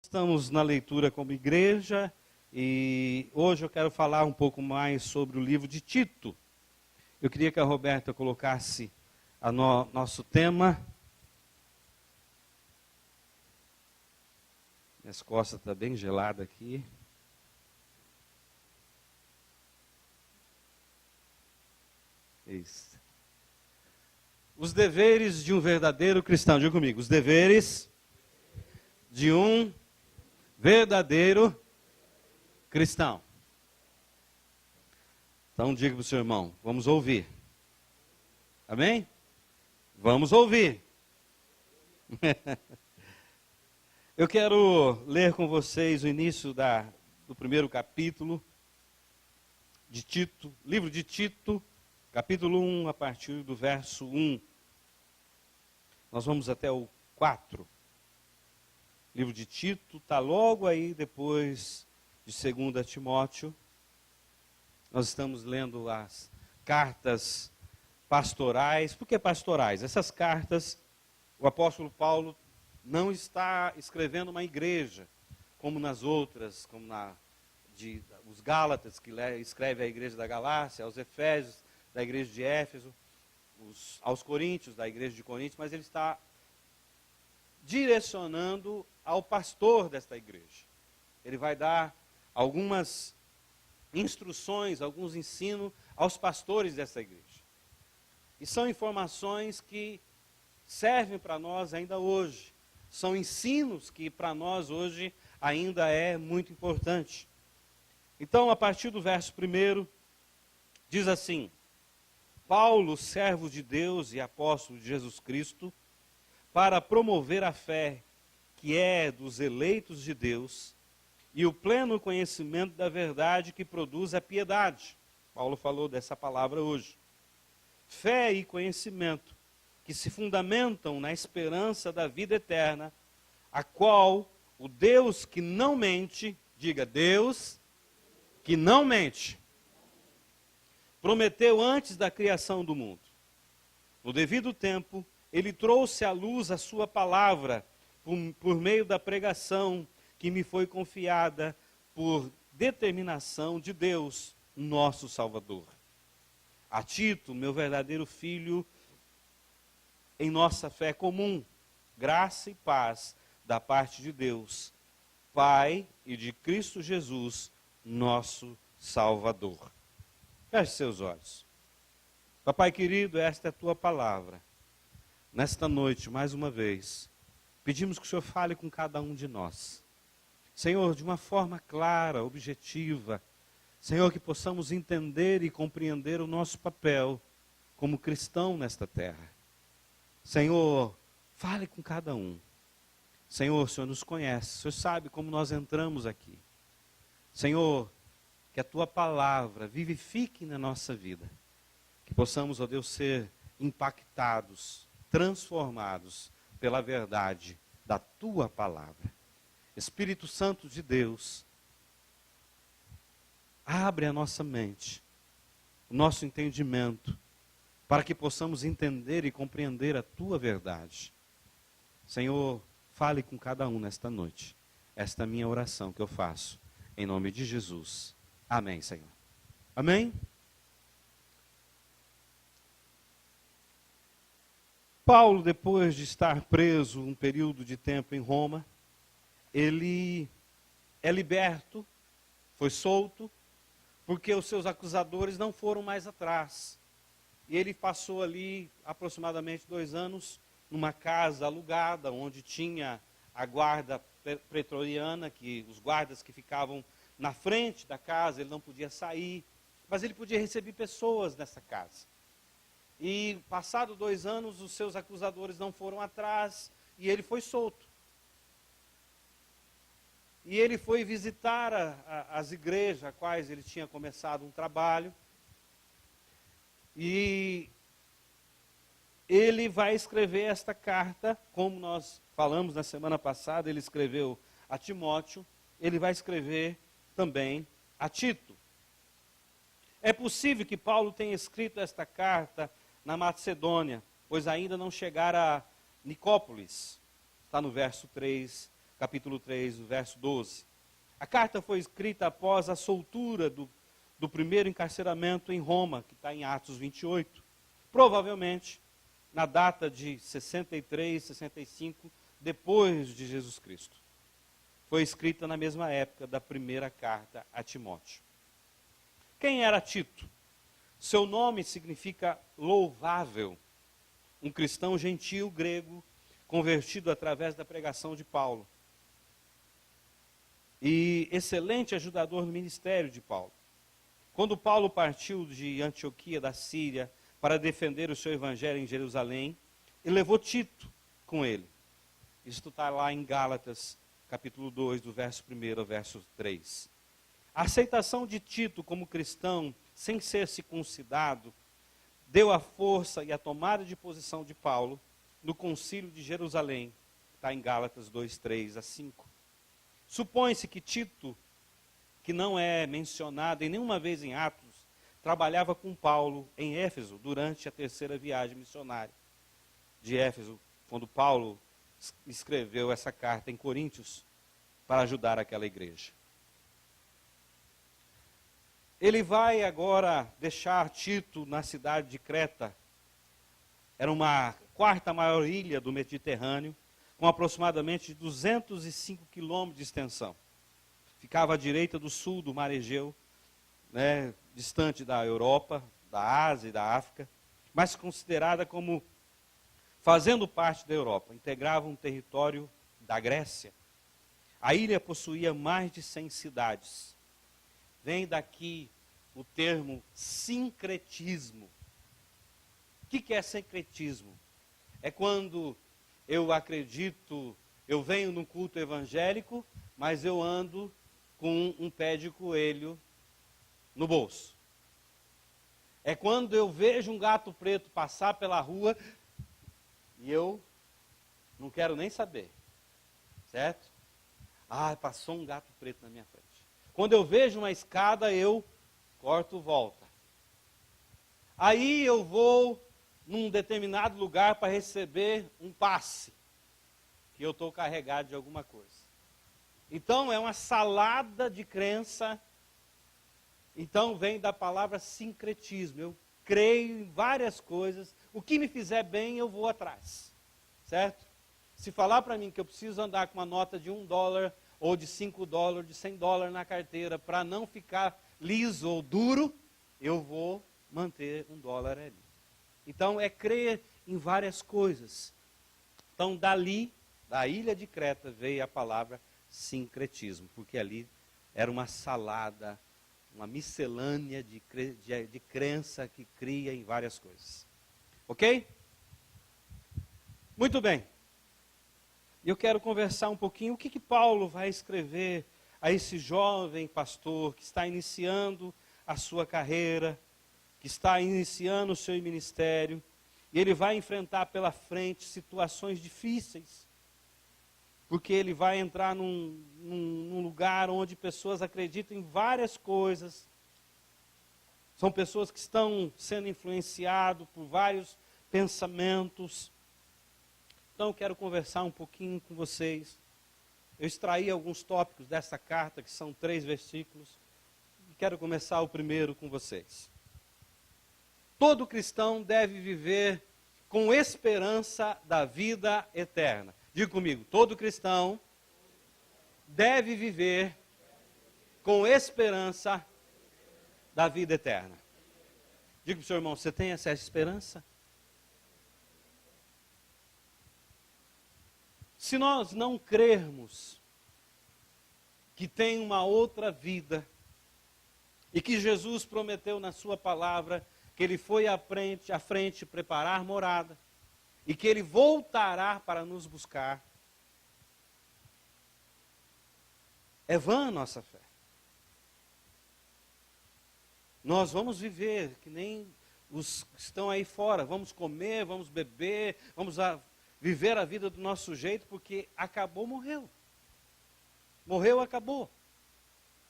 Estamos na leitura como igreja e hoje eu quero falar um pouco mais sobre o livro de Tito. Eu queria que a Roberta colocasse nosso tema. Minhas costas estão bem geladas aqui. Isso. Os deveres de um verdadeiro cristão. Diga comigo, os deveres de um verdadeiro cristão. Então diga para o seu irmão, vamos ouvir. Amém? Vamos ouvir. Eu quero ler com vocês o início do primeiro capítulo de Tito, livro de Tito, capítulo 1, a partir do verso 1. Nós vamos até o 4. O livro de Tito está logo aí depois de 2 Timóteo. Nós estamos lendo as cartas pastorais. Por que pastorais? Essas cartas, o apóstolo Paulo não está escrevendo uma igreja, como nas outras, como os Gálatas, que escreve a igreja da Galácia, aos Efésios, da igreja de Éfeso, aos Coríntios, da igreja de Coríntios, mas ele está direcionando ao pastor desta igreja. Ele vai dar algumas instruções, alguns ensinos aos pastores dessa igreja. E são informações que servem para nós ainda hoje. São ensinos que para nós hoje ainda é muito importante. Então, a partir do verso 1, diz assim: Paulo, servo de Deus e apóstolo de Jesus Cristo, para promover a fé que é dos eleitos de Deus e o pleno conhecimento da verdade que produz a piedade. Paulo falou dessa palavra hoje. Fé e conhecimento que se fundamentam na esperança da vida eterna, a qual o Deus que não mente, diga Deus que não mente, prometeu antes da criação do mundo. No devido tempo, ele trouxe à luz a sua palavra por meio da pregação que me foi confiada por determinação de Deus, nosso Salvador. A Tito, meu verdadeiro filho, em nossa fé comum, graça e paz da parte de Deus, Pai, e de Cristo Jesus, nosso Salvador. Feche seus olhos. Papai querido, esta é a tua palavra. Nesta noite, mais uma vez, pedimos que o Senhor fale com cada um de nós. Senhor, de uma forma clara, objetiva. Senhor, que possamos entender e compreender o nosso papel como cristão nesta terra. Senhor, fale com cada um. Senhor, o Senhor nos conhece. O Senhor sabe como nós entramos aqui. Senhor, que a tua palavra vivifique na nossa vida. Que possamos, ó Deus, ser impactados, transformados pela verdade da tua palavra. Espírito Santo de Deus, abre a nossa mente, o nosso entendimento, para que possamos entender e compreender a tua verdade. Senhor, fale com cada um nesta noite. Esta é a minha oração que eu faço, em nome de Jesus. Amém, Senhor. Amém? Paulo, depois de estar preso um período de tempo em Roma, ele é liberto, foi solto, porque os seus acusadores não foram mais atrás. E ele passou ali aproximadamente 2 anos numa casa alugada, onde tinha a guarda pretoriana, que os guardas que ficavam na frente da casa, ele não podia sair, mas ele podia receber pessoas nessa casa. E passados 2 anos, os seus acusadores não foram atrás, e ele foi solto. E ele foi visitar as igrejas a quais ele tinha começado um trabalho. E ele vai escrever esta carta, como nós falamos na semana passada, ele escreveu a Timóteo, ele vai escrever também a Tito. É possível que Paulo tenha escrito esta carta na Macedônia, pois ainda não chegara a Nicópolis. Está no verso 3 capítulo 3, verso 12. A carta foi escrita após a soltura do primeiro encarceramento em Roma, que está em Atos 28. Provavelmente na data de 63, 65, depois de Jesus Cristo. Foi escrita na mesma época da primeira carta a Timóteo. Quem era Tito? Seu nome significa louvável. Um cristão gentil grego, convertido através da pregação de Paulo. E excelente ajudador no ministério de Paulo. Quando Paulo partiu de Antioquia, da Síria, para defender o seu evangelho em Jerusalém, ele levou Tito com ele. Isso está lá em Gálatas, capítulo 2, do verso 1 ao verso 3. A aceitação de Tito como cristão, sem ser circuncidado, deu a força e a tomada de posição de Paulo no concílio de Jerusalém, está em Gálatas 2, 3 a 5. Supõe-se que Tito, que não é mencionado em nenhuma vez em Atos, trabalhava com Paulo em Éfeso durante a terceira viagem missionária de Éfeso, quando Paulo escreveu essa carta em Coríntios para ajudar aquela igreja. Ele vai agora deixar Tito na cidade de Creta. Era uma quarta maior ilha do Mediterrâneo, com aproximadamente 205 quilômetros de extensão. Ficava à direita do sul do Mar Egeu, distante da Europa, da Ásia e da África, mas considerada como fazendo parte da Europa. Integrava um território da Grécia. A ilha possuía mais de 100 cidades. Vem daqui o termo sincretismo. O que é sincretismo? É quando eu acredito, eu venho num culto evangélico, mas eu ando com um pé de coelho no bolso. É quando eu vejo um gato preto passar pela rua e eu não quero nem saber. Certo? Ah, passou um gato preto na minha frente. Quando eu vejo uma escada, eu corto volta. Aí eu vou num determinado lugar para receber um passe, que eu estou carregado de alguma coisa. Então é uma salada de crença. Então vem da palavra sincretismo. Eu creio em várias coisas. O que me fizer bem, eu vou atrás. Certo? Se falar para mim que eu preciso andar com uma nota de $1, ou de $5, de $100 na carteira, para não ficar liso ou duro, eu vou manter $1 ali. Então é crer em várias coisas. Então dali, da ilha de Creta, veio a palavra sincretismo, porque ali era uma salada, uma miscelânea de crença que cria em várias coisas. Ok? Muito bem. Eu quero conversar um pouquinho o que Paulo vai escrever a esse jovem pastor que está iniciando a sua carreira, que está iniciando o seu ministério, e ele vai enfrentar pela frente situações difíceis, porque ele vai entrar num lugar onde pessoas acreditam em várias coisas. São pessoas que estão sendo influenciadas por vários pensamentos. Então eu quero conversar um pouquinho com vocês. Eu extraí alguns tópicos dessa carta, que são 3 versículos. E quero começar o primeiro com vocês. Todo cristão deve viver com esperança da vida eterna. Diga comigo, todo cristão deve viver com esperança da vida eterna. Diga para o seu irmão, você tem essa esperança? Se nós não crermos que tem uma outra vida, e que Jesus prometeu na sua palavra, que ele foi à frente preparar morada, e que ele voltará para nos buscar, é vã a nossa fé. Nós vamos viver que nem os que estão aí fora, vamos comer, vamos beber, viver a vida do nosso jeito, porque acabou, morreu. Morreu, acabou.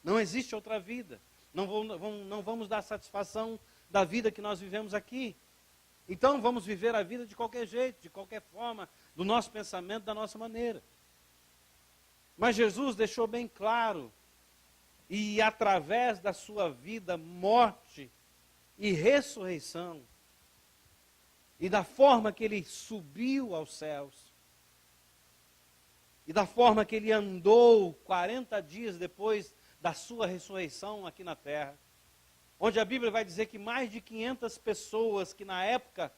Não existe outra vida. Não vamos dar satisfação da vida que nós vivemos aqui. Então vamos viver a vida de qualquer jeito, de qualquer forma, do nosso pensamento, da nossa maneira. Mas Jesus deixou bem claro, e através da sua vida, morte e ressurreição, e da forma que ele subiu aos céus, e da forma que ele andou 40 dias depois da sua ressurreição aqui na terra, onde a Bíblia vai dizer que mais de 500 pessoas que na época,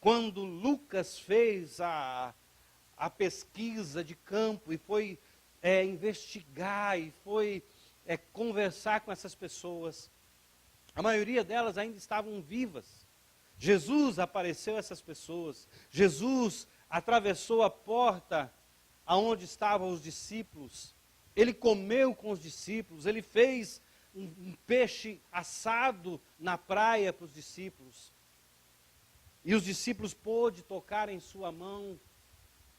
quando Lucas fez a pesquisa de campo e foi investigar e foi conversar com essas pessoas, a maioria delas ainda estavam vivas. Jesus apareceu a essas pessoas, Jesus atravessou a porta aonde estavam os discípulos, ele comeu com os discípulos, ele fez um peixe assado na praia para os discípulos. E os discípulos pôde tocar em sua mão,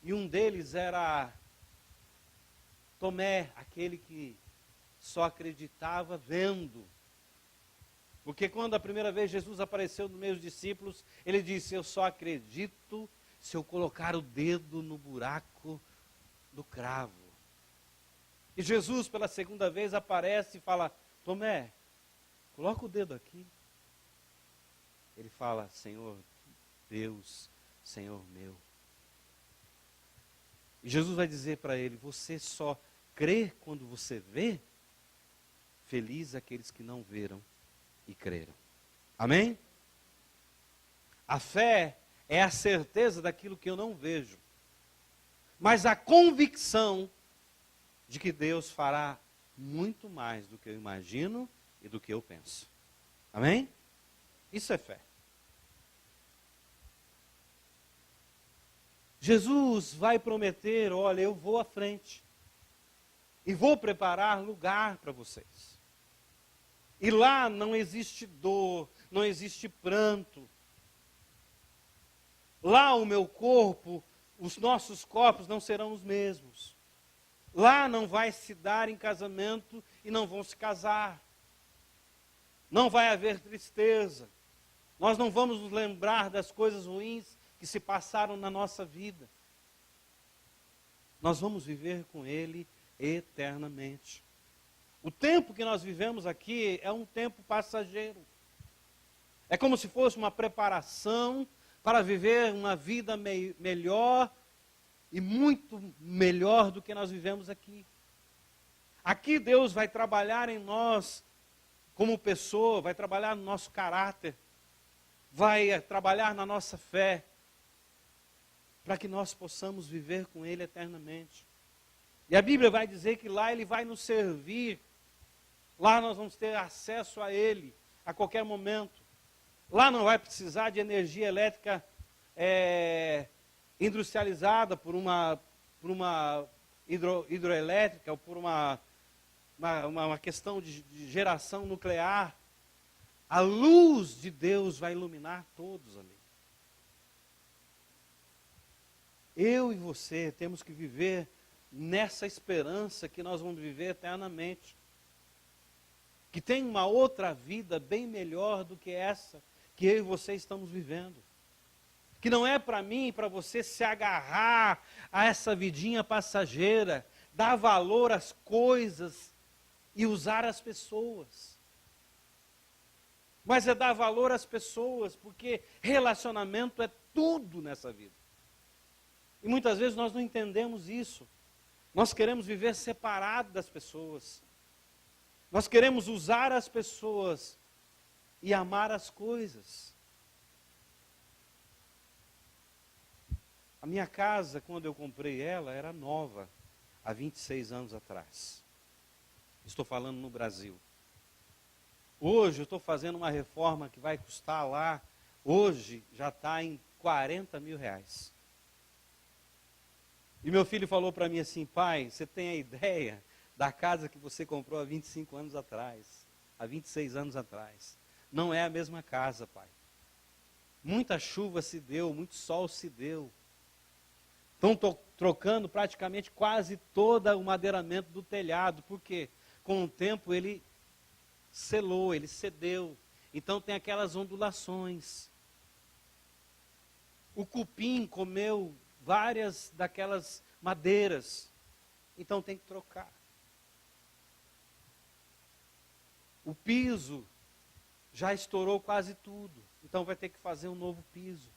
e um deles era Tomé, aquele que só acreditava vendo. Porque quando a primeira vez Jesus apareceu nos meus discípulos, ele disse: eu só acredito se eu colocar o dedo no buraco do cravo. E Jesus, pela segunda vez, aparece e fala: Tomé, coloca o dedo aqui. Ele fala: Senhor Deus, Senhor meu. E Jesus vai dizer para ele: você só crê quando você vê? Feliz aqueles que não viram e creram. Amém? A fé é a certeza daquilo que eu não vejo, mas a convicção de que Deus fará muito mais do que eu imagino e do que eu penso. Amém? Isso é fé. Jesus vai prometer: olha, eu vou à frente e vou preparar lugar para vocês. E lá não existe dor, não existe pranto. Lá o meu corpo, os nossos corpos não serão os mesmos. Lá não vai se dar em casamento e não vão se casar. Não vai haver tristeza. Nós não vamos nos lembrar das coisas ruins que se passaram na nossa vida. Nós vamos viver com Ele eternamente. O tempo que nós vivemos aqui é um tempo passageiro. É como se fosse uma preparação para viver uma vida melhor e muito melhor do que nós vivemos aqui. Aqui Deus vai trabalhar em nós como pessoa, vai trabalhar no nosso caráter, vai trabalhar na nossa fé, para que nós possamos viver com Ele eternamente. E a Bíblia vai dizer que lá Ele vai nos servir, lá nós vamos ter acesso a Ele a qualquer momento. Lá não vai precisar de energia elétrica industrializada por uma hidroelétrica ou por uma questão de geração nuclear. A luz de Deus vai iluminar todos ali. Eu e você temos que viver nessa esperança que nós vamos viver eternamente. Que tem uma outra vida bem melhor do que essa que eu e você estamos vivendo. Que não é para mim e para você se agarrar a essa vidinha passageira, dar valor às coisas e usar as pessoas. Mas é dar valor às pessoas, porque relacionamento é tudo nessa vida. E muitas vezes nós não entendemos isso. Nós queremos viver separado das pessoas. Nós queremos usar as pessoas e amar as coisas. A minha casa, quando eu comprei ela, era nova, há 26 anos atrás. Estou falando no Brasil. Hoje eu estou fazendo uma reforma que vai custar lá, hoje já está em 40 mil reais. E meu filho falou para mim assim: pai, você tem a ideia da casa que você comprou há 25 anos atrás, há 26 anos atrás. Não é a mesma casa, pai. Muita chuva se deu, muito sol se deu. Estão trocando praticamente quase todo o madeiramento do telhado, porque com o tempo ele selou, ele cedeu. Então tem aquelas ondulações. O cupim comeu várias daquelas madeiras. então tem que trocar. O piso já estourou quase tudo, então vai ter que fazer um novo piso.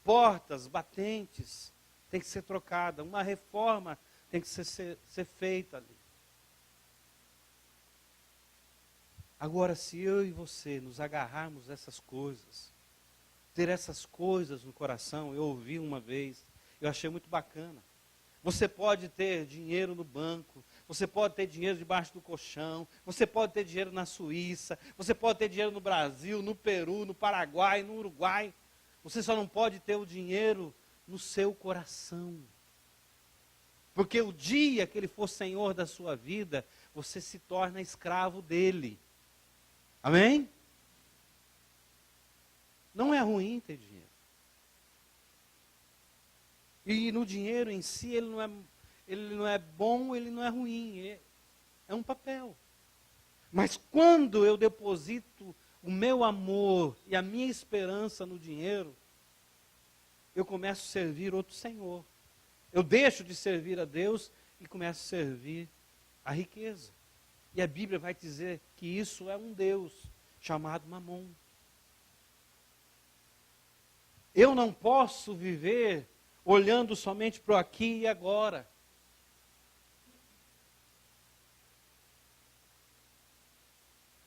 Portas, batentes, tem que ser trocada. Uma reforma tem que ser feita ali. Agora, se eu e você nos agarrarmos a essas coisas, ter essas coisas no coração, eu ouvi uma vez, eu achei muito bacana. Você pode ter dinheiro no banco, você pode ter dinheiro debaixo do colchão, você pode ter dinheiro na Suíça, você pode ter dinheiro no Brasil, no Peru, no Paraguai, no Uruguai. Você só não pode ter o dinheiro no seu coração. Porque o dia que ele for senhor da sua vida, você se torna escravo dele. Amém? Não é ruim ter dinheiro. E no dinheiro em si, ele não é bom, ele não é ruim. É um papel. Mas quando eu deposito o meu amor e a minha esperança no dinheiro, eu começo a servir outro senhor. Eu deixo de servir a Deus e começo a servir a riqueza. E a Bíblia vai dizer que isso é um Deus chamado Mamon. Eu não posso viver olhando somente para o aqui e agora.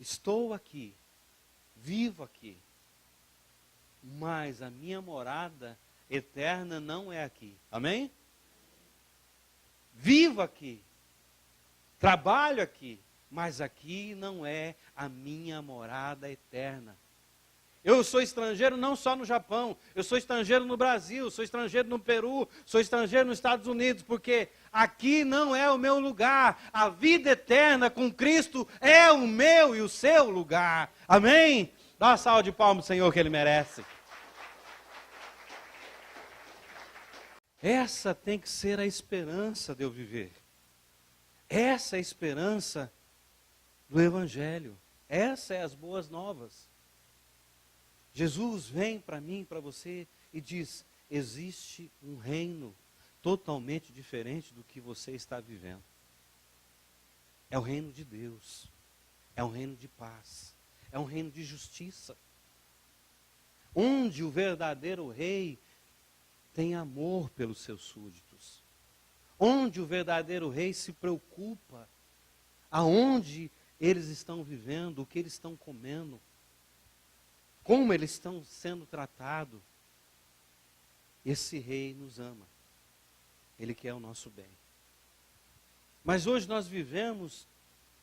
Estou aqui, vivo aqui, mas a minha morada eterna não é aqui. Amém? Vivo aqui, trabalho aqui, mas aqui não é a minha morada eterna. Eu sou estrangeiro não só no Japão, eu sou estrangeiro no Brasil, sou estrangeiro no Peru, sou estrangeiro nos Estados Unidos, porque aqui não é o meu lugar. A vida eterna com Cristo é o meu e o seu lugar. Amém? Dá uma salva de palmas, Senhor, que Ele merece. Essa tem que ser a esperança de eu viver. Essa é a esperança do Evangelho. Essa é as boas novas. Jesus vem para mim, para você, e diz, existe um reino totalmente diferente do que você está vivendo. É o reino de Deus. É um reino de paz. É um reino de justiça. Onde o verdadeiro rei tem amor pelos seus súditos. Onde o verdadeiro rei se preocupa aonde eles estão vivendo, o que eles estão comendo, como eles estão sendo tratados. Esse rei nos ama. Ele quer o nosso bem. Mas hoje nós vivemos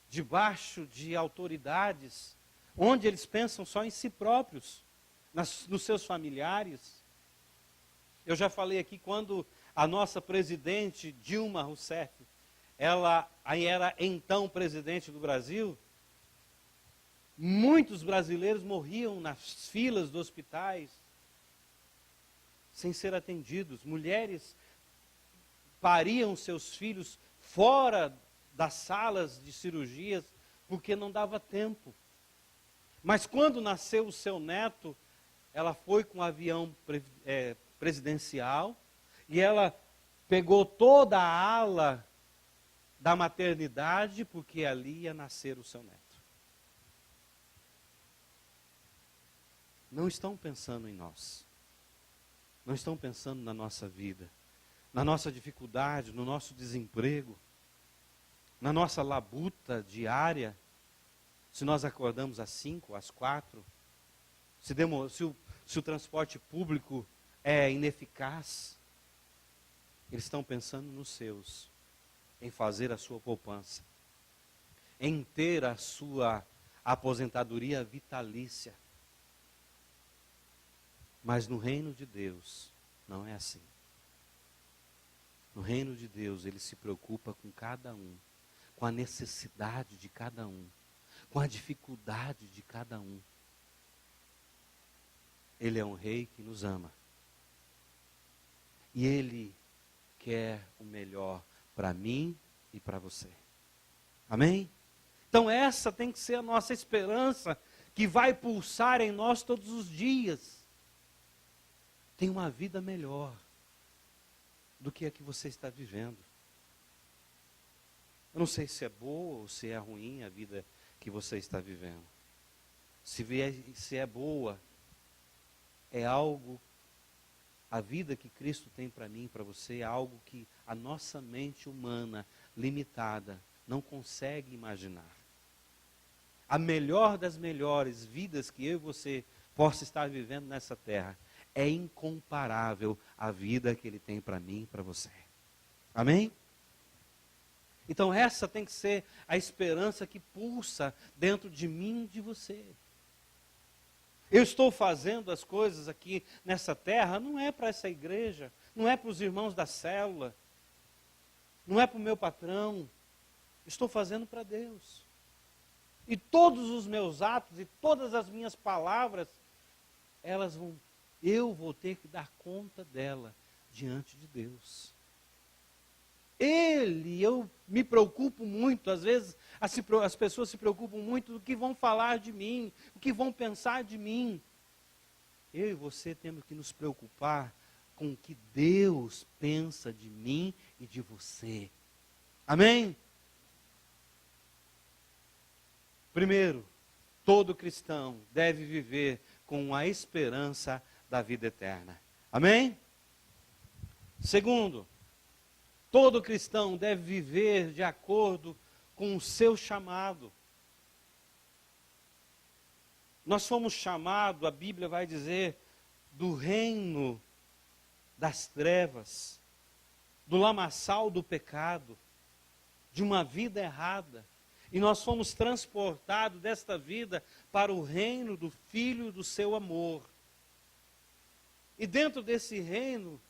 debaixo de autoridades onde eles pensam só em si próprios, nos seus familiares. Eu já falei aqui, quando a nossa presidente Dilma Rousseff, ela era então presidente do Brasil, muitos brasileiros morriam nas filas dos hospitais sem ser atendidos. Mulheres pariam seus filhos fora das salas de cirurgias porque não dava tempo. Mas quando nasceu o seu neto, ela foi com um avião presidencial e ela pegou toda a ala da maternidade porque ali ia nascer o seu neto. Não estão pensando em nós. Não estão pensando na nossa vida, na nossa dificuldade, no nosso desemprego, na nossa labuta diária. Se nós acordamos às 5, às 4, se o transporte público é ineficaz, eles estão pensando nos seus, em fazer a sua poupança, em ter a sua aposentadoria vitalícia. Mas no reino de Deus, não é assim. No reino de Deus, Ele se preocupa com cada um, com a necessidade de cada um, com a dificuldade de cada um. Ele é um rei que nos ama. E Ele quer o melhor para mim e para você. Amém? Então essa tem que ser a nossa esperança, que vai pulsar em nós todos os dias. Tem uma vida melhor do que a que você está vivendo. Eu não sei se é boa ou se é ruim a vida que você está vivendo. Se é boa, é algo, a vida que Cristo tem para mim e para você é algo que a nossa mente humana, limitada, não consegue imaginar. A melhor das melhores vidas que eu e você possa estar vivendo nessa terra é incomparável à vida que Ele tem para mim e para você. Amém? Então essa tem que ser a esperança que pulsa dentro de mim e de você. Eu estou fazendo as coisas aqui nessa terra, não é para essa igreja, não é para os irmãos da célula, não é para o meu patrão, estou fazendo para Deus. E todos os meus atos e todas as minhas palavras, eu vou ter que dar conta dela diante de Deus. Eu me preocupo muito, às vezes as pessoas se preocupam muito do que vão falar de mim, o que vão pensar de mim. Eu e você temos que nos preocupar com o que Deus pensa de mim e de você. Amém? Primeiro, todo cristão deve viver com a esperança da vida eterna. Amém? Segundo, todo cristão deve viver de acordo com o seu chamado. Nós fomos chamados, a Bíblia vai dizer, do reino das trevas, do lamaçal do pecado, de uma vida errada. E nós fomos transportados desta vida para o reino do Filho do seu amor. E dentro desse reino,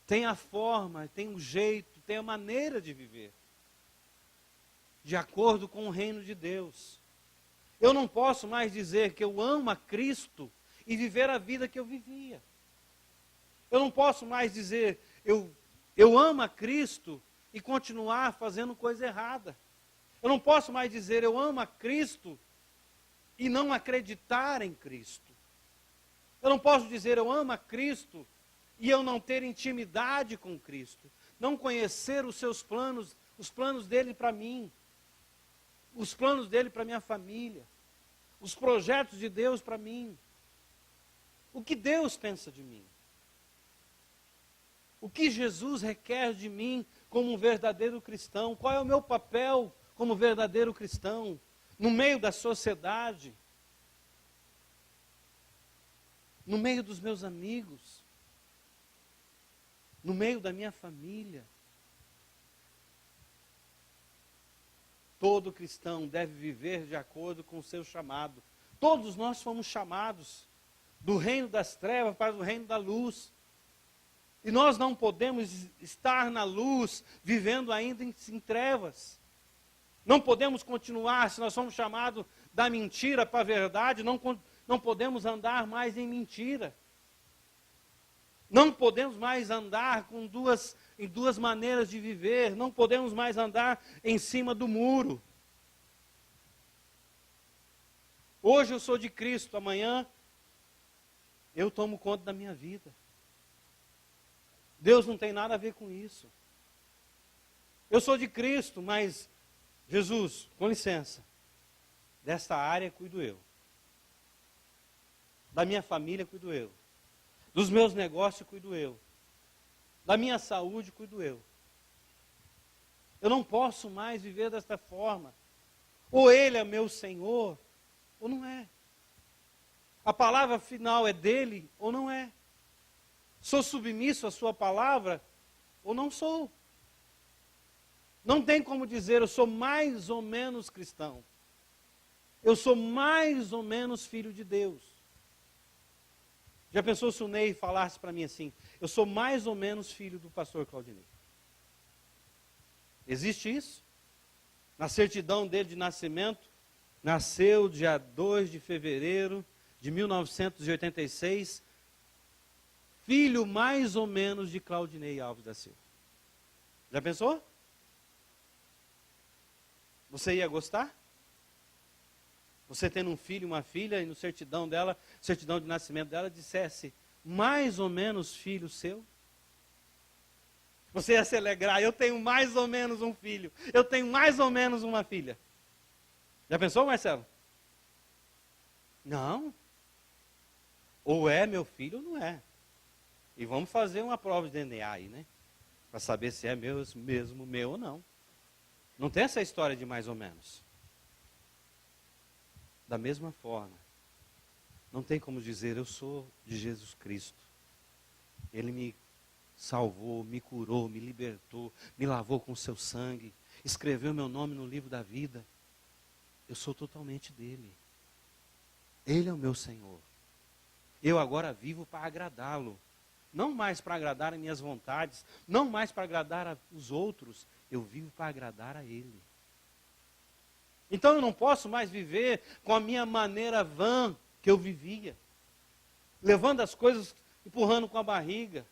tem a forma, tem o jeito, tem a maneira de viver. De acordo com o reino de Deus. Eu não posso mais dizer que eu amo a Cristo e viver a vida que eu vivia. Eu não posso mais dizer, eu amo a Cristo e continuar fazendo coisa errada. Eu não posso mais dizer, eu amo a Cristo e não acreditar em Cristo. Eu não posso dizer, eu amo a Cristo e eu não ter intimidade com Cristo. Não conhecer os seus planos, os planos dele para mim. Os planos dele para minha família. Os projetos de Deus para mim. O que Deus pensa de mim. O que Jesus requer de mim como um verdadeiro cristão? Qual é o meu papel como verdadeiro cristão no meio da sociedade? No meio dos meus amigos? No meio da minha família? Todo cristão deve viver de acordo com o seu chamado. Todos nós fomos chamados do reino das trevas para o reino da luz. E nós não podemos estar na luz, vivendo ainda em trevas. Não podemos continuar, se nós somos chamados da mentira para a verdade, não podemos andar mais em mentira. Não podemos mais andar em duas maneiras de viver. Não podemos mais andar em cima do muro. Hoje eu sou de Cristo, amanhã eu tomo conta da minha vida. Deus não tem nada a ver com isso. Eu sou de Cristo, mas Jesus, com licença, desta área cuido eu. Da minha família cuido eu. Dos meus negócios cuido eu. Da minha saúde cuido eu. Eu não posso mais viver desta forma. Ou Ele é meu Senhor, ou não é. A palavra final é dele, ou não é. Sou submisso à sua palavra, ou não sou. Não tem como dizer, eu sou mais ou menos cristão. Eu sou mais ou menos filho de Deus. Já pensou se o Ney falasse para mim assim, eu sou mais ou menos filho do pastor Claudinei? Existe isso? Na certidão dele de nascimento, nasceu dia 2 de fevereiro de 1986, filho mais ou menos de Claudinei Alves da Silva. Já pensou? Você ia gostar? Você tendo um filho e uma filha, e no certidão dela, certidão de nascimento dela, dissesse, mais ou menos filho seu? Você ia se alegrar, eu tenho mais ou menos um filho, eu tenho mais ou menos uma filha. Já pensou, Marcelo? Não. Ou é meu filho ou não é. E vamos fazer uma prova de DNA aí, né? Para saber se é mesmo meu ou não. Não tem essa história de mais ou menos. Da mesma forma, não tem como dizer eu sou de Jesus Cristo. Ele me salvou, me curou, me libertou, me lavou com seu sangue, escreveu meu nome no livro da vida. Eu sou totalmente dele. Ele é o meu Senhor. Eu agora vivo para agradá-lo. Não mais para agradar as minhas vontades, não mais para agradar os outros, eu vivo para agradar a Ele. Então eu não posso mais viver com a minha maneira vã que eu vivia, levando as coisas, empurrando com a barriga,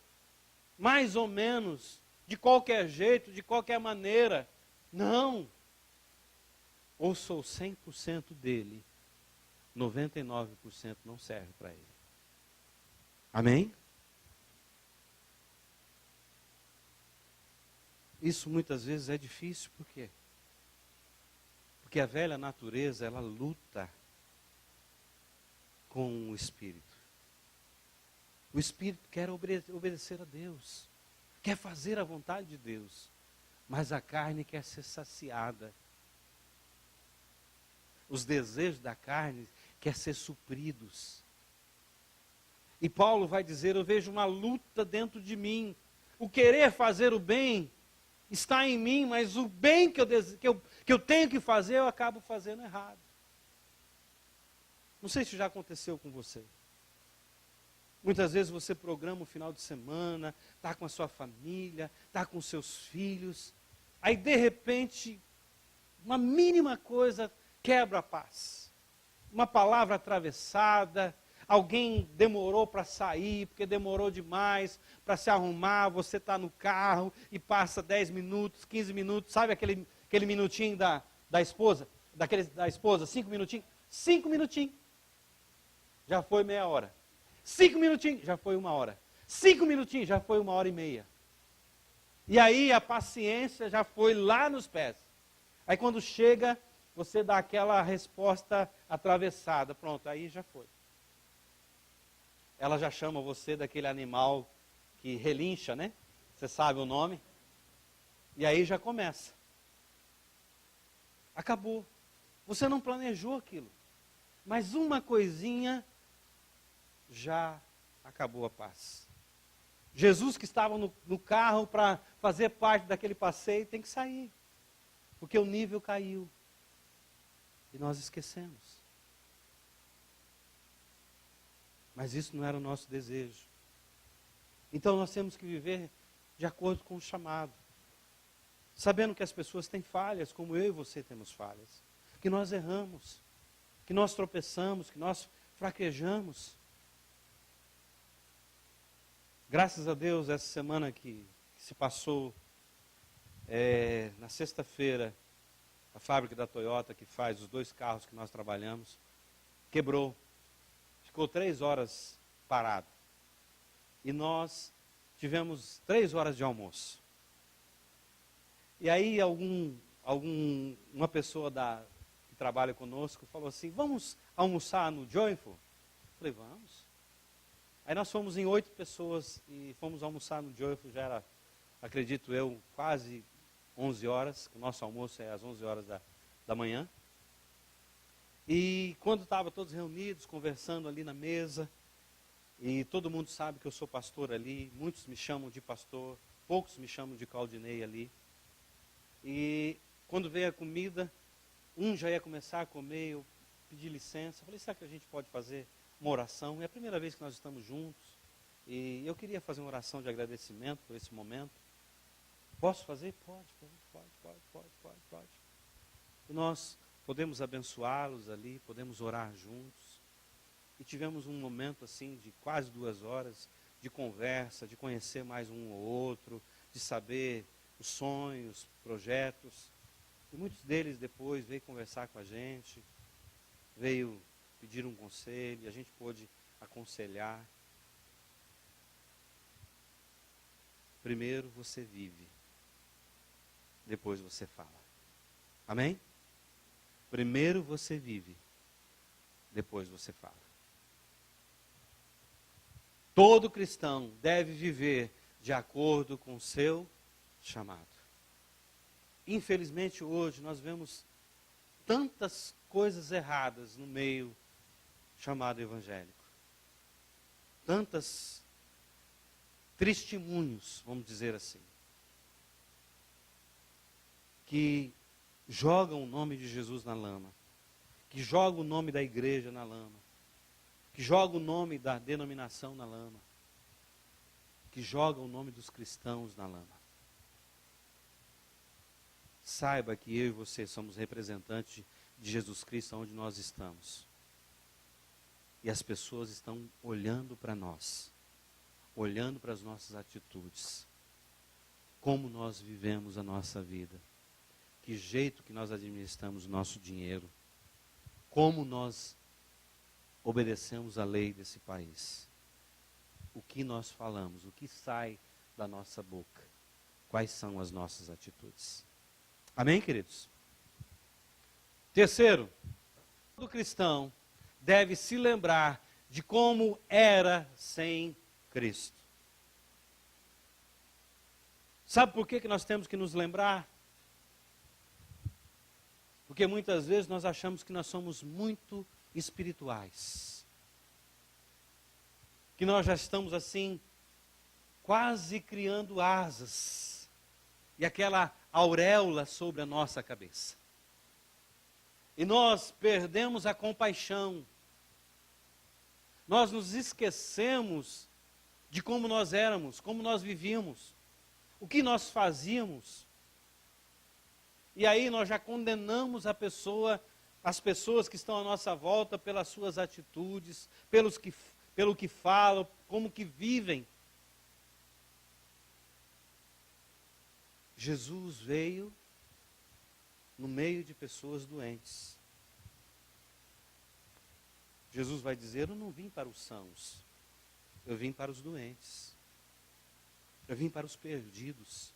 mais ou menos, de qualquer jeito, de qualquer maneira. Não. Ou sou 100% dele, 99% não serve para ele. Amém? Isso muitas vezes é difícil, por quê? Porque a velha natureza, ela luta com o Espírito. O Espírito quer obedecer a Deus, quer fazer a vontade de Deus, mas a carne quer ser saciada. Os desejos da carne quer ser supridos. E Paulo vai dizer, eu vejo uma luta dentro de mim. O querer fazer o bem está em mim, mas o bem que eu tenho que fazer, eu acabo fazendo errado. Não sei se já aconteceu com você. Muitas vezes você programa o final de semana, está com a sua família, está com seus filhos, aí de repente, uma mínima coisa quebra a paz. Uma palavra atravessada, alguém demorou para sair, porque demorou demais para se arrumar, você está no carro e passa 10 minutos, 15 minutos, sabe aquele minutinho da esposa? Da esposa, 5 minutinhos? 5 minutinhos. Já foi meia hora. 5 minutinhos, já foi 1 hora. 5 minutinhos, já foi 1 hora e meia. E aí a paciência já foi lá nos pés. Aí quando chega, você dá aquela resposta atravessada. Pronto, aí já foi. Ela já chama você daquele animal que relincha, né? Você sabe o nome. E aí já começa. Acabou. Você não planejou aquilo. Mas uma coisinha já acabou a paz. Jesus que estava no carro para fazer parte daquele passeio tem que sair. Porque o nível caiu. E nós esquecemos. Mas isso não era o nosso desejo. Então nós temos que viver de acordo com o chamado. Sabendo que as pessoas têm falhas, como eu e você temos falhas. Que nós erramos. Que nós tropeçamos, que nós fraquejamos. Graças a Deus, essa semana que se passou, na sexta-feira, a fábrica da Toyota, que faz os 2 carros que nós trabalhamos, quebrou. Ficou 3 horas parado. E nós tivemos 3 horas de almoço. E aí uma pessoa que trabalha conosco falou assim, vamos almoçar no Joyful? Eu falei, vamos. Aí nós fomos em 8 pessoas e fomos almoçar no Joyful, já era, acredito eu, quase 11 horas, o nosso almoço é às 11 horas da manhã. E quando estavam todos reunidos, conversando ali na mesa, e todo mundo sabe que eu sou pastor ali, muitos me chamam de pastor, poucos me chamam de Claudinei ali. E quando veio a comida, um já ia começar a comer, eu pedi licença, falei, será que a gente pode fazer uma oração? É a primeira vez que nós estamos juntos, e eu queria fazer uma oração de agradecimento por esse momento. Posso fazer? Pode. E nós podemos abençoá-los ali, podemos orar juntos. E tivemos um momento assim de quase 2 horas de conversa, de conhecer mais um ou outro, de saber os sonhos, projetos. E muitos deles depois veio conversar com a gente, veio pedir um conselho, e a gente pôde aconselhar. primeiro você vive, depois você fala. Amém? Primeiro você vive, depois você fala. Todo cristão deve viver de acordo com o seu chamado. Infelizmente hoje nós vemos tantas coisas erradas no meio chamado evangélico. Tantas testemunhos, vamos dizer assim, que jogam o nome de Jesus na lama, que jogam o nome da igreja na lama, que jogam o nome da denominação na lama, que jogam o nome dos cristãos na lama. Saiba que eu e você somos representantes de Jesus Cristo onde nós estamos. E as pessoas estão olhando para nós, olhando para as nossas atitudes, como nós vivemos a nossa vida, que jeito que nós administramos o nosso dinheiro, como nós obedecemos a lei desse país, o que nós falamos, o que sai da nossa boca, quais são as nossas atitudes. Amém, queridos? Terceiro, todo cristão deve se lembrar de como era sem Cristo. Sabe por que nós temos que nos lembrar? Porque muitas vezes nós achamos que nós somos muito espirituais. Que nós já estamos assim, quase criando asas. E aquela auréola sobre a nossa cabeça. E nós perdemos a compaixão. Nós nos esquecemos de como nós éramos, como nós vivíamos, o que nós fazíamos. E aí nós já condenamos as pessoas que estão à nossa volta pelas suas atitudes, pelo que falam, como que vivem. Jesus veio no meio de pessoas doentes. Jesus vai dizer, eu não vim para os sãos, eu vim para os doentes. Eu vim para os perdidos.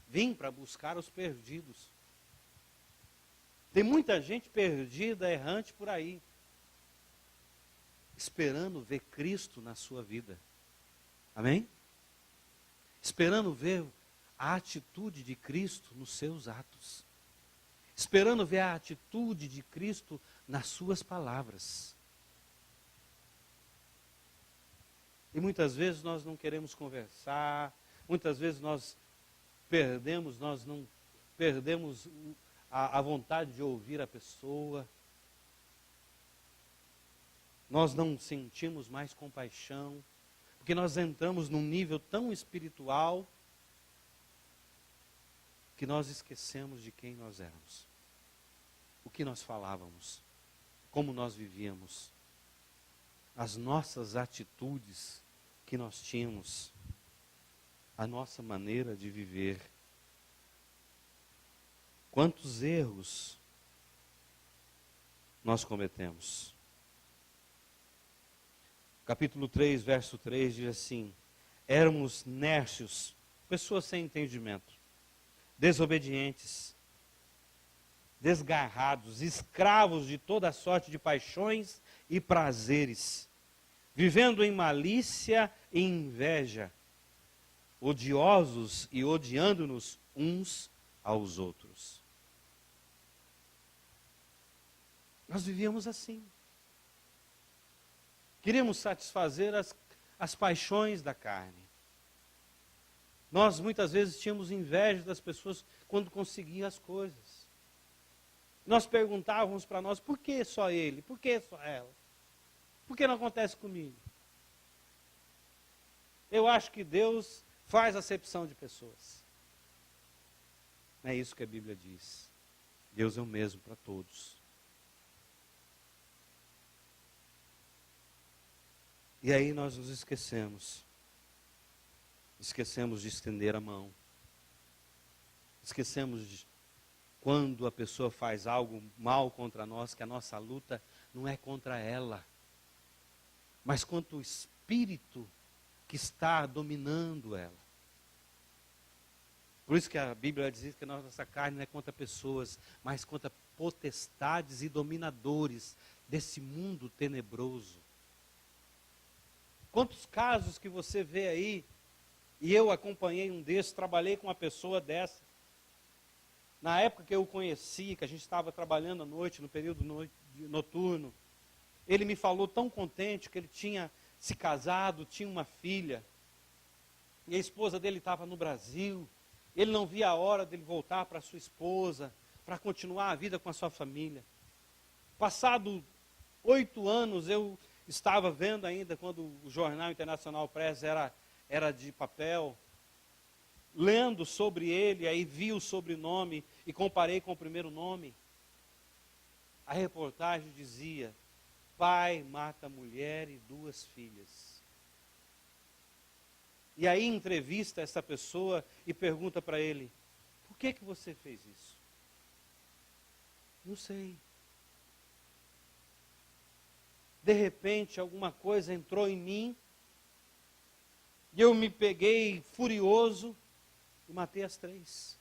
Vim para buscar os perdidos. Tem muita gente perdida, errante por aí, esperando ver Cristo na sua vida. Amém? Esperando ver a atitude de Cristo nos seus atos. Esperando ver a atitude de Cristo nas suas palavras. E muitas vezes nós não queremos conversar, muitas vezes nós não perdemos a vontade de ouvir a pessoa. Nós não sentimos mais compaixão, porque nós entramos num nível tão espiritual que nós esquecemos de quem nós éramos, o que nós falávamos, como nós vivíamos, as nossas atitudes que nós tínhamos, a nossa maneira de viver. Quantos erros nós cometemos? Capítulo 3, verso 3 diz assim: éramos nércios, pessoas sem entendimento, desobedientes, desgarrados, escravos de toda sorte de paixões e prazeres, vivendo em malícia e inveja, odiosos e odiando-nos uns aos outros. Nós vivíamos assim. Queríamos satisfazer as paixões da carne. Nós muitas vezes tínhamos inveja das pessoas quando conseguiam as coisas. Nós perguntávamos para nós, por que só ele? Por que só ela? Por que não acontece comigo? Eu acho que Deus faz acepção de pessoas. Não é isso que a Bíblia diz. Deus é o mesmo para todos. E aí nós nos esquecemos. Esquecemos de estender a mão. Esquecemos de quando a pessoa faz algo mal contra nós, que a nossa luta não é contra ela, mas contra o espírito que está dominando ela. Por isso que a Bíblia diz que a nossa carne não é contra pessoas, mas contra potestades e dominadores desse mundo tenebroso. Quantos casos que você vê aí, e eu acompanhei um desses, trabalhei com uma pessoa dessa. Na época que eu o conheci, que a gente estava trabalhando à noite, no período noturno, ele me falou tão contente que ele tinha se casado, tinha uma filha, e a esposa dele estava no Brasil. Ele não via a hora dele voltar para sua esposa, para continuar a vida com a sua família. Passado 8 anos, eu estava vendo ainda, quando o Jornal Internacional Press era de papel, lendo sobre ele, aí vi o sobrenome e comparei com o primeiro nome. A reportagem dizia: pai mata mulher e 2 filhas. E aí entrevista essa pessoa e pergunta para ele: por que você fez isso? Não sei. De repente alguma coisa entrou em mim e eu me peguei furioso e matei as 3.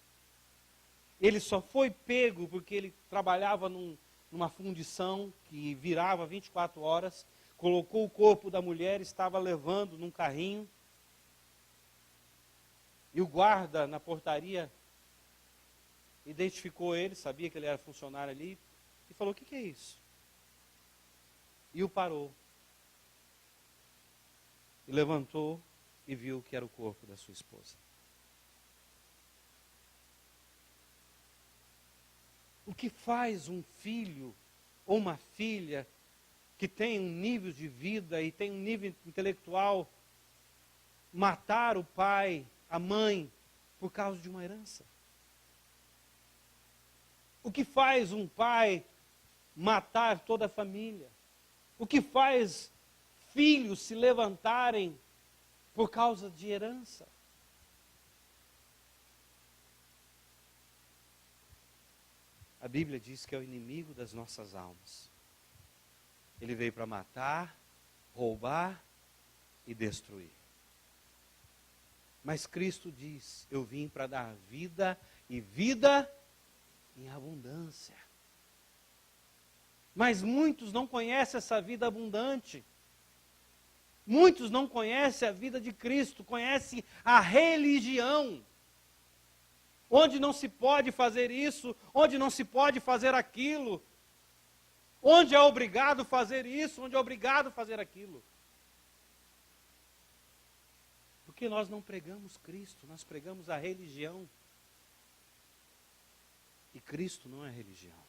Ele só foi pego porque ele trabalhava numa fundição que virava 24 horas, colocou o corpo da mulher, estava levando num carrinho. E o guarda na portaria identificou ele, sabia que ele era funcionário ali, e falou: o que é isso? E o parou. E levantou e viu que era o corpo da sua esposa. O que faz um filho ou uma filha que tem um nível de vida e tem um nível intelectual matar o pai, a mãe, por causa de uma herança? O que faz um pai matar toda a família? O que faz filhos se levantarem por causa de herança? A Bíblia diz que é o inimigo das nossas almas. Ele veio para matar, roubar e destruir. Mas Cristo diz: eu vim para dar vida e vida em abundância. Mas muitos não conhecem essa vida abundante. Muitos não conhecem a vida de Cristo, conhecem a religião. Onde não se pode fazer isso, onde não se pode fazer aquilo. Onde é obrigado a fazer isso, onde é obrigado a fazer aquilo. Porque nós não pregamos Cristo, nós pregamos a religião. E Cristo não é religião.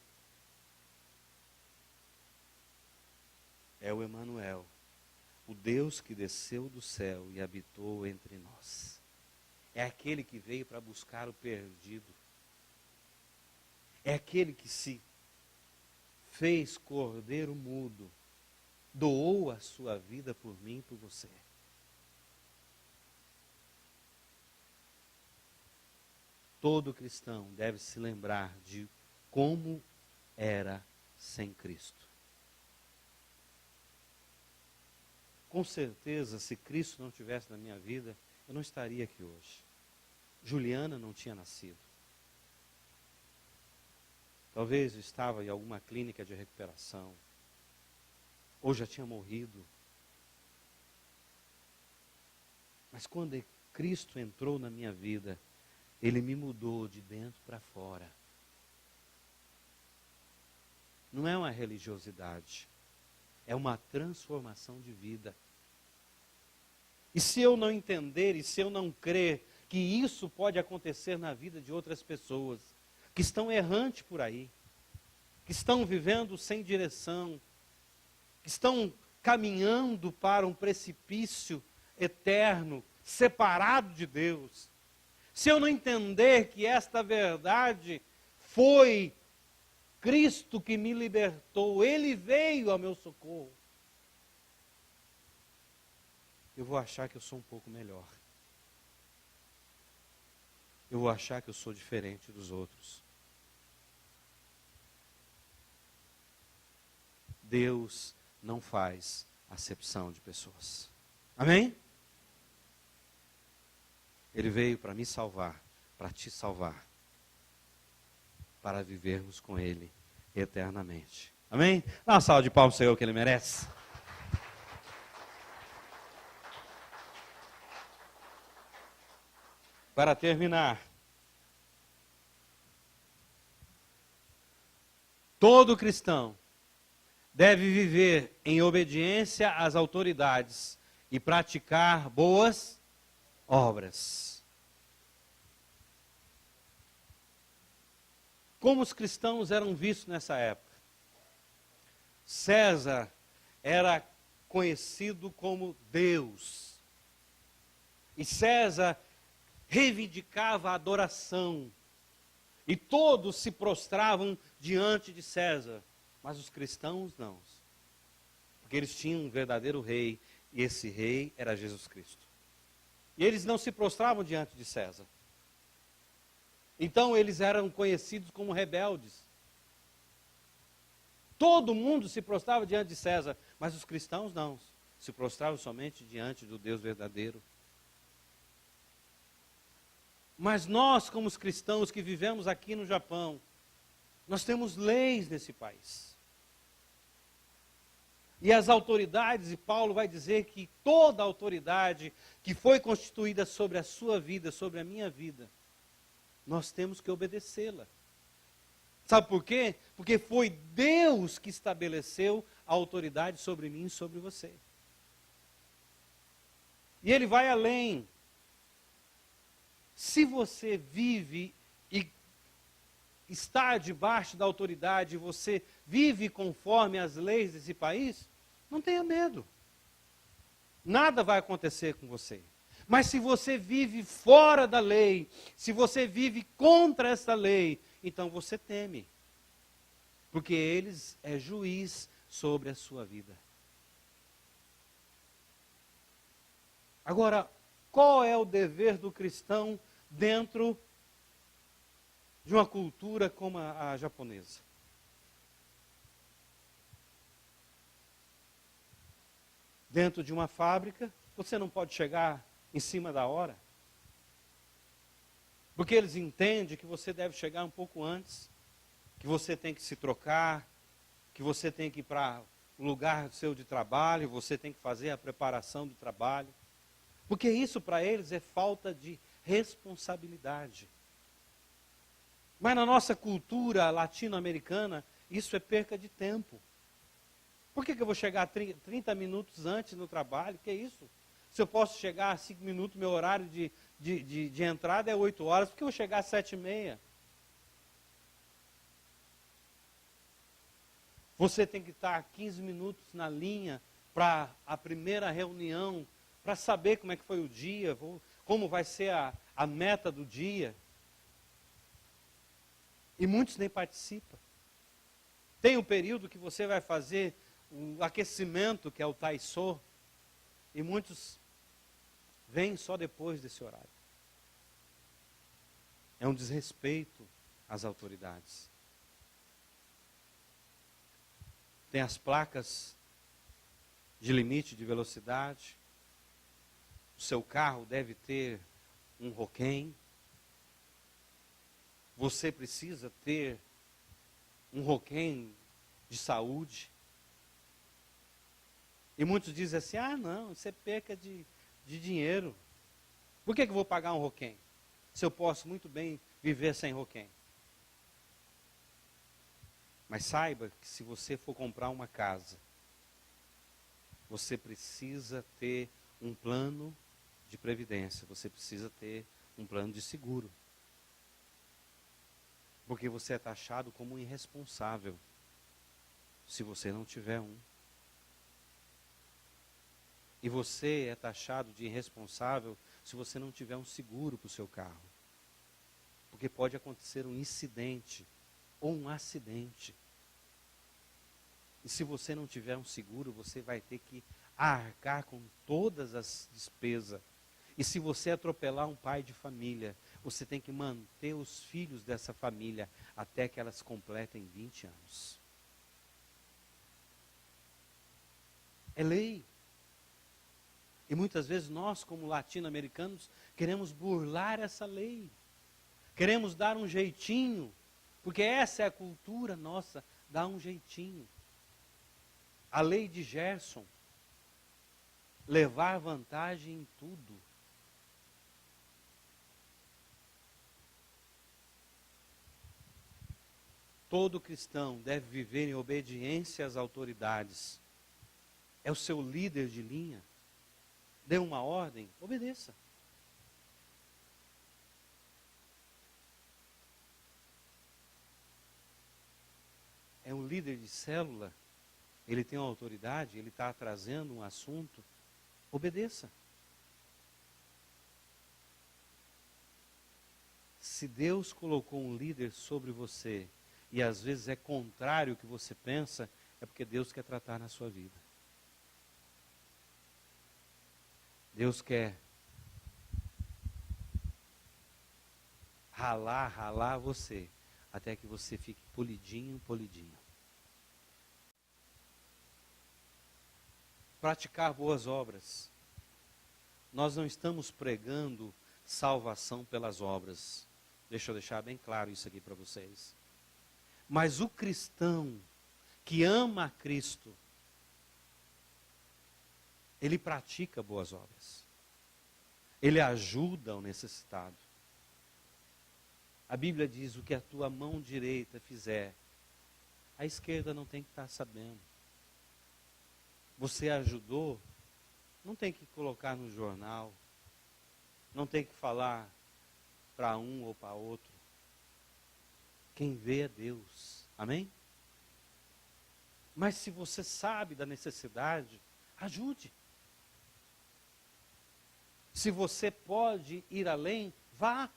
É o Emanuel, o Deus que desceu do céu e habitou entre nós. É aquele que veio para buscar o perdido. É aquele que se fez cordeiro mudo, doou a sua vida por mim e por você. Todo cristão deve se lembrar de como era sem Cristo. Com certeza, se Cristo não estivesse na minha vida, eu não estaria aqui hoje. Juliana não tinha nascido. Talvez eu estava em alguma clínica de recuperação, ou já tinha morrido. Mas quando Cristo entrou na minha vida, Ele me mudou de dentro para fora. Não é uma religiosidade, é uma transformação de vida. E se eu não entender, e se eu não crer que isso pode acontecer na vida de outras pessoas, que estão errantes por aí, que estão vivendo sem direção, que estão caminhando para um precipício eterno, separado de Deus, se eu não entender que esta verdade foi Cristo que me libertou, Ele veio ao meu socorro, eu vou achar que eu sou um pouco melhor. Eu vou achar que eu sou diferente dos outros. Deus não faz acepção de pessoas. Amém? Ele veio para me salvar, para te salvar, para vivermos com Ele eternamente. Amém? Dá uma salva de palmas ao Senhor que Ele merece. Para terminar, todo cristão deve viver em obediência às autoridades e praticar boas obras. Como os cristãos eram vistos nessa época? César era conhecido como Deus. E César reivindicava a adoração. E todos se prostravam diante de César. Mas os cristãos não. Porque eles tinham um verdadeiro rei. E esse rei era Jesus Cristo. E eles não se prostravam diante de César. Então eles eram conhecidos como rebeldes. Todo mundo se prostrava diante de César, mas os cristãos não. Se prostravam somente diante do Deus verdadeiro. Mas nós, como os cristãos que vivemos aqui no Japão, nós temos leis nesse país. E as autoridades, e Paulo vai dizer que toda autoridade que foi constituída sobre a sua vida, sobre a minha vida, nós temos que obedecê-la. Sabe por quê? Porque foi Deus que estabeleceu a autoridade sobre mim e sobre você. E ele vai além. Se você vive e está debaixo da autoridade, você vive conforme as leis desse país, não tenha medo. Nada vai acontecer com você. Mas se você vive fora da lei, se você vive contra essa lei, então você teme. Porque eles é juiz sobre a sua vida. Agora, qual é o dever do cristão dentro de uma cultura como a japonesa? Dentro de uma fábrica, você não pode chegar em cima da hora. Porque eles entendem que você deve chegar um pouco antes, que você tem que se trocar, que você tem que ir para o lugar seu de trabalho, você tem que fazer a preparação do trabalho. Porque isso para eles é falta de responsabilidade. Mas na nossa cultura latino-americana, isso é perca de tempo. Por que eu vou chegar 30 minutos antes no trabalho? Que é isso? Se eu posso chegar a 5 minutos, meu horário de entrada é 8 horas, por que eu vou chegar às 7h30? Você tem que estar 15 minutos na linha para a primeira reunião, para saber como é que foi o dia, como vai ser a meta do dia. E muitos nem participam. Tem um período que você vai fazer o aquecimento, que é o Taisô, e muitos vêm só depois desse horário. É um desrespeito às autoridades. Tem as placas de limite de velocidade. O seu carro deve ter um roquém. Você precisa ter um roquém de saúde. E muitos dizem assim, não, isso é perca de dinheiro. Por que eu vou pagar um roquém? Se eu posso muito bem viver sem roquém. Mas saiba que se você for comprar uma casa, você precisa ter um plano de previdência, você precisa ter um plano de seguro. Porque você é taxado como irresponsável se você não tiver um. E você é taxado de irresponsável se você não tiver um seguro para o seu carro. Porque pode acontecer um incidente ou um acidente. E se você não tiver um seguro, você vai ter que arcar com todas as despesas. E se você atropelar um pai de família, você tem que manter os filhos dessa família até que elas completem 20 anos. É lei. E muitas vezes nós, como latino-americanos, queremos burlar essa lei. Queremos dar um jeitinho, porque essa é a cultura nossa, dar um jeitinho. A lei de Gerson, levar vantagem em tudo. Todo cristão deve viver em obediência às autoridades. É o seu líder de linha. Dê uma ordem, obedeça. É um líder de célula, ele tem uma autoridade, ele está trazendo um assunto, obedeça. Se Deus colocou um líder sobre você, e às vezes é contrário ao que você pensa, é porque Deus quer tratar na sua vida. Deus quer ralar você, até que você fique polidinho. Praticar boas obras. Nós não estamos pregando salvação pelas obras. Deixa eu deixar bem claro isso aqui para vocês. Mas o cristão que ama a Cristo, ele pratica boas obras. Ele ajuda o necessitado. A Bíblia diz: o que a tua mão direita fizer, a esquerda não tem que estar sabendo. Você ajudou, não tem que colocar no jornal, não tem que falar para um ou para outro. Quem vê é Deus. Amém? Mas se você sabe da necessidade, ajude. Se você pode ir além, vá.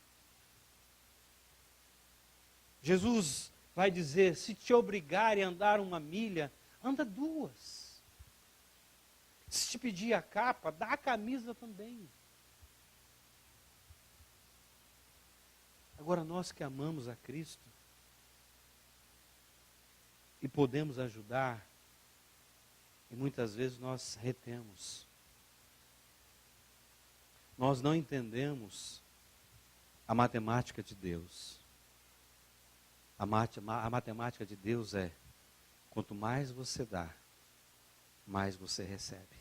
Jesus vai dizer: se te obrigarem a andar 1 milha, anda 2. Se te pedir a capa, dá a camisa também. Agora, nós que amamos a Cristo e podemos ajudar, e muitas vezes nós retemos. Nós não entendemos a matemática de Deus. A matemática de Deus é: quanto mais você dá, mais você recebe.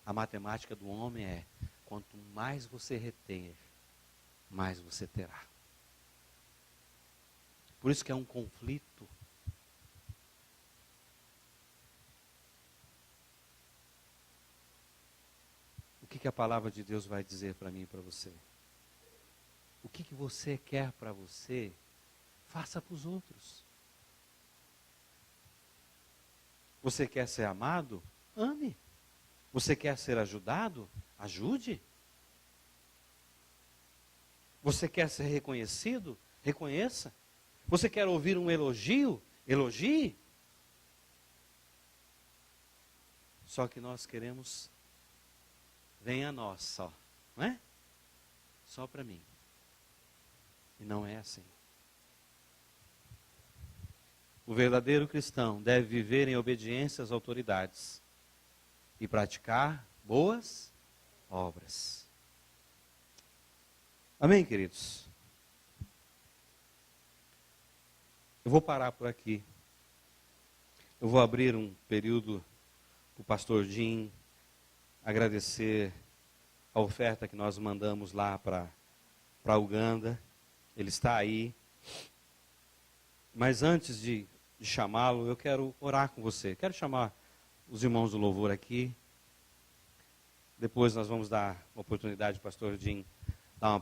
A matemática do homem é: quanto mais você reter, mais você terá. Por isso que é um conflito. O que a palavra de Deus vai dizer para mim e para você? O que você quer para você, faça para os outros. Você quer ser amado? Ame. Você quer ser ajudado? Ajude. Você quer ser reconhecido? Reconheça. Você quer ouvir um elogio? Elogie. Só que nós queremos: venha a nós só, não é? Só para mim. E não é assim. O verdadeiro cristão deve viver em obediência às autoridades e praticar boas obras. Amém, queridos? Eu vou parar por aqui. Eu vou abrir um período para o pastor Jim agradecer a oferta que nós mandamos lá para Uganda. Ele está aí. Mas antes de chamá-lo, eu quero orar com você. Quero chamar os irmãos do louvor aqui. Depois nós vamos dar a oportunidade, pastor Jim, dar uma